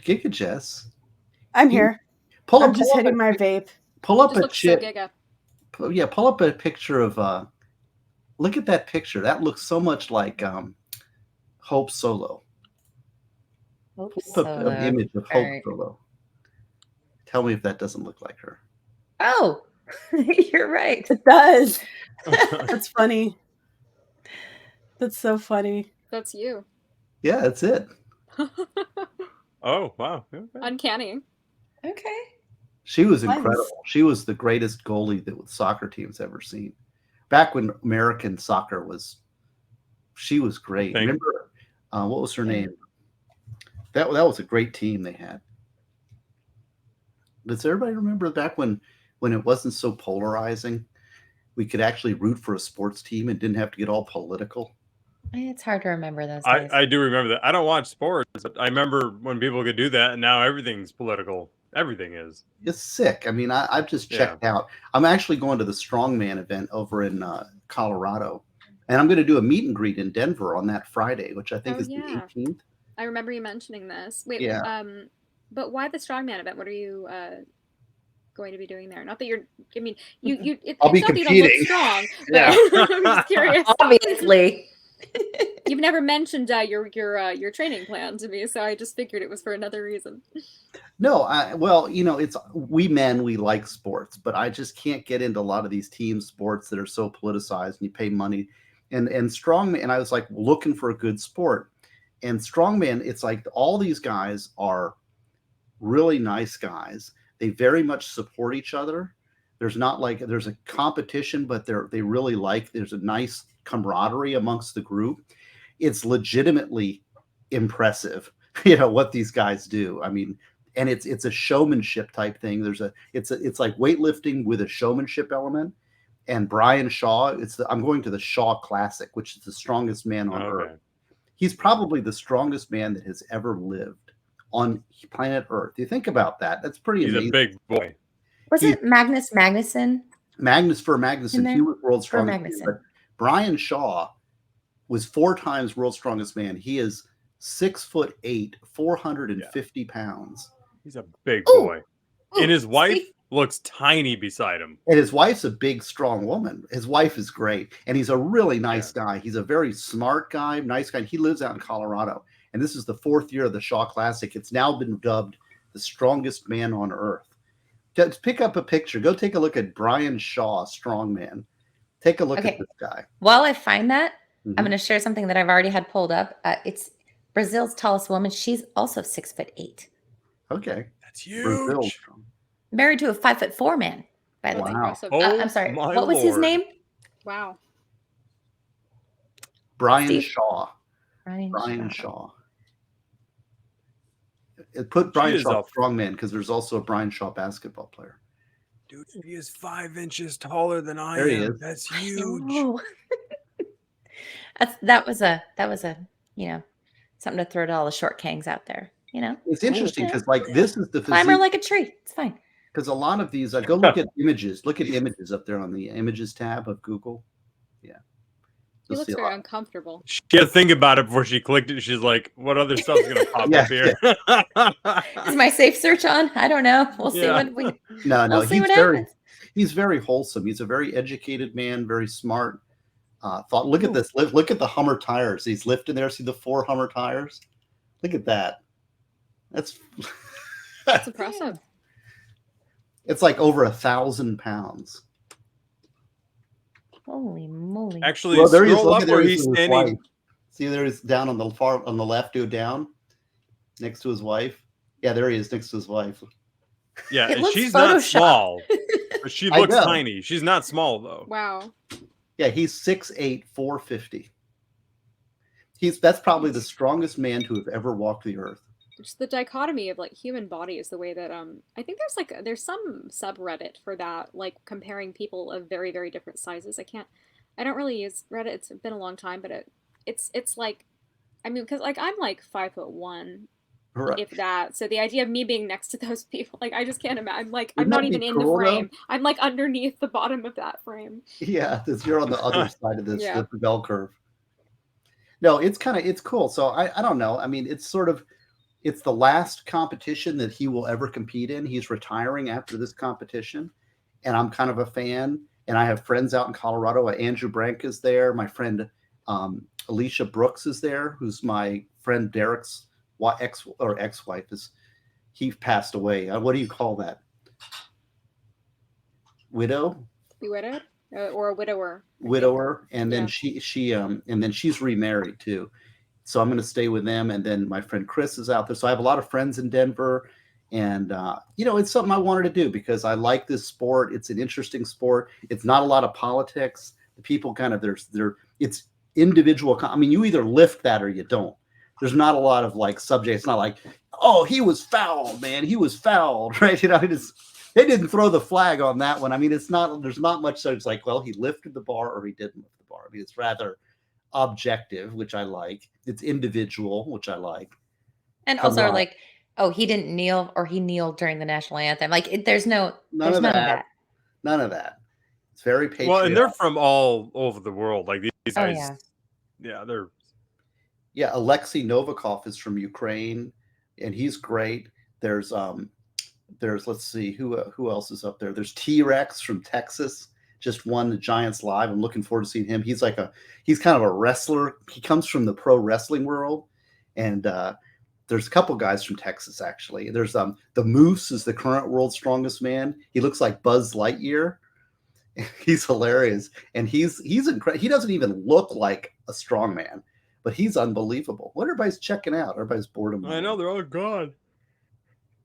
Giga Jess. I'm here. Pull I'm up, just pull up hitting a- my vape. Pull up Just a looks so chick. giga. Yeah, pull up a picture of. Look at that picture. That looks so much like Hope Solo. Hope Pull up Solo. an image of All Hope right. Solo. Tell me if that doesn't look like her. Oh, you're right. It does. That's funny. That's so funny. That's you. Yeah, that's it. Oh, wow. Okay. Uncanny. Okay. She was Mine's- incredible. She was the greatest goalie that the soccer team's ever seen. Back when American soccer she was great. Thing. Remember, what was her name? That was a great team they had. Does everybody remember back when it wasn't so polarizing? We could actually root for a sports team and didn't have to get all political. It's hard to remember those days. I do remember that. I don't watch sports, but I remember when people could do that, and now everything's political. Everything is. It's sick. I mean, I've just checked out. I'm actually going to the Strongman event over in Colorado, and I'm going to do a meet and greet in Denver on that Friday, which I think is the 18th. I remember you mentioning this. Wait, Yeah. But why the Strongman event? What are you going to be doing there? Not that you're. I mean, I'll be it's not that you don't competing. look strong. But Yeah. I'm just curious. Obviously. You've never mentioned your training plan to me, so I just figured it was for another reason. No, well, it's we men, we like sports, but I just can't get into a lot of these team sports that are so politicized and you pay money. And strongman, and I was like looking for a good sport. And strongman, it's like all these guys are really nice guys. They very much support each other. There's not like there's a competition, but they really there's a nice camaraderie amongst the group. It's legitimately impressive, what these guys do. I mean, and it's a showmanship type thing. It's like weightlifting with a showmanship element. And Brian Shaw, I'm going to the Shaw Classic, which is the strongest man on earth. He's probably the strongest man that has ever lived on planet Earth. You think about that. That's pretty amazing. He's a big boy. Was it Magnus Magnuson? Magnuson. He was world's strongest man. But Brian Shaw was 4 times world's strongest man. He is 6'8", 450 pounds. He's a big boy. Ooh, and his wife looks tiny beside him. And his wife's a big, strong woman. His wife is great. And he's a really nice guy. He's a very smart guy, nice guy. He lives out in Colorado. And this is the 4th year of the Shaw Classic. It's now been dubbed the strongest man on earth. Just pick up a picture. Go take a look at Brian Shaw, strongman. Take a look at this guy. While I find that, I'm going to share something that I've already had pulled up. It's Brazil's tallest woman. She's also 6'8". Okay. That's huge. Brazil. Married to a 5'4" man, by the way. I'm sorry. What was his name? Wow. Brian Shaw. Brian Shaw. Put Brian Shaw strongman because there's also a Brian Shaw basketball player. Dude, he is 5 inches taller than I There he am. is. That's huge. that was a something to throw to all the short kangs out there. It's interesting because this is the climber like a tree. It's fine. Because a lot of these, go look at images. Look at images up there on the images tab of Google. Yeah. He looks very uncomfortable. She had to think about it before she clicked it. She's like, what other stuff's going to pop up here? Is my safe search on? I don't know. We'll see what we... No, we'll see what happens. He's very wholesome. He's a very educated man, very smart. Look at this. Look at the Hummer tires. He's lifting there. See the 4 Hummer tires? Look at that. That's impressive. It's like over 1,000 pounds. Holy moly! Actually, there he is. Look at where he's standing. See, there he's down on the left. Go down next to his wife. Yeah, there he is next to his wife. Yeah, and she's not small, but she looks tiny. She's not small though. Wow. Yeah, he's 6'8", 450. That's probably the strongest man to have ever walked the earth. Just the dichotomy of human body is the way that I think there's some subreddit for that, like comparing people of very, very different sizes. I don't really use Reddit. It's been a long time, but it's like, I mean, because I'm like 5'1", right. If that. So the idea of me being next to those people, I just can't imagine. I'm not even in the frame. Though? I'm like underneath the bottom of that frame. Yeah, you're on the other side of this the bell curve. No, it's cool. So I don't know. I mean, it's sort of. it's the last competition that he will ever compete in. He's retiring after this competition, and I'm kind of a fan. And I have friends out in Colorado. Andrew Brank is there. My friend Alicia Brooks is there, who's my friend Derek's ex-wife. He passed away. What do you call that? Widow? Be widowed or a widower? Widower, and then Yeah. and then she's remarried too. So I'm going to stay with them, and then my friend Chris is out there. So I have a lot of friends in Denver, and it's something I wanted to do because I like this sport. It's an interesting sport. It's not a lot of politics. The people kind of it's individual. I mean, you either lift that or you don't. There's not a lot of like subject. It's not like, oh, he was fouled, man. He was fouled, right? They didn't throw the flag on that one. I mean, there's not much. So it's like, well, he lifted the bar or he didn't lift the bar. I mean, it's rather objective, which I like. It's individual, which I like. And also like, oh, he didn't kneel or he kneeled during the national anthem. Like there's none of that. None of that. It's very patriotic. Well, and they're from all over the world. Like these guys. Yeah, they're. Yeah, Alexei Novikov is from Ukraine, and he's great. There's let's see who else is up there. There's T-Rex from Texas, just won the Giants Live. I'm looking forward to seeing him. He's kind of a wrestler. He comes from the pro wrestling world, and there's a couple guys from Texas actually. There's the Moose is the current world's strongest man. He looks like Buzz Lightyear. He's hilarious, and he's incredible. He doesn't even look like a strong man, but he's unbelievable. What everybody's checking out? Everybody's bored of him. I know they're all gone.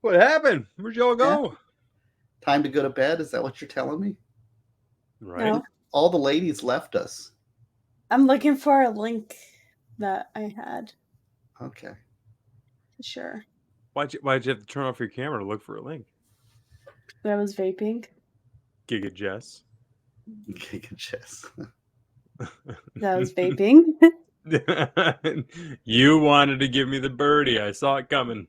What happened? Where'd y'all go? Yeah. Time to go to bed? Is that what you're telling me? Right. No. All the ladies left us. I'm looking for a link that I had. Okay. Sure. Why'd you have to turn off your camera to look for a link? I was vaping. Giga Jess. Giga Jess. That was vaping. You wanted to give me the birdie. I saw it coming.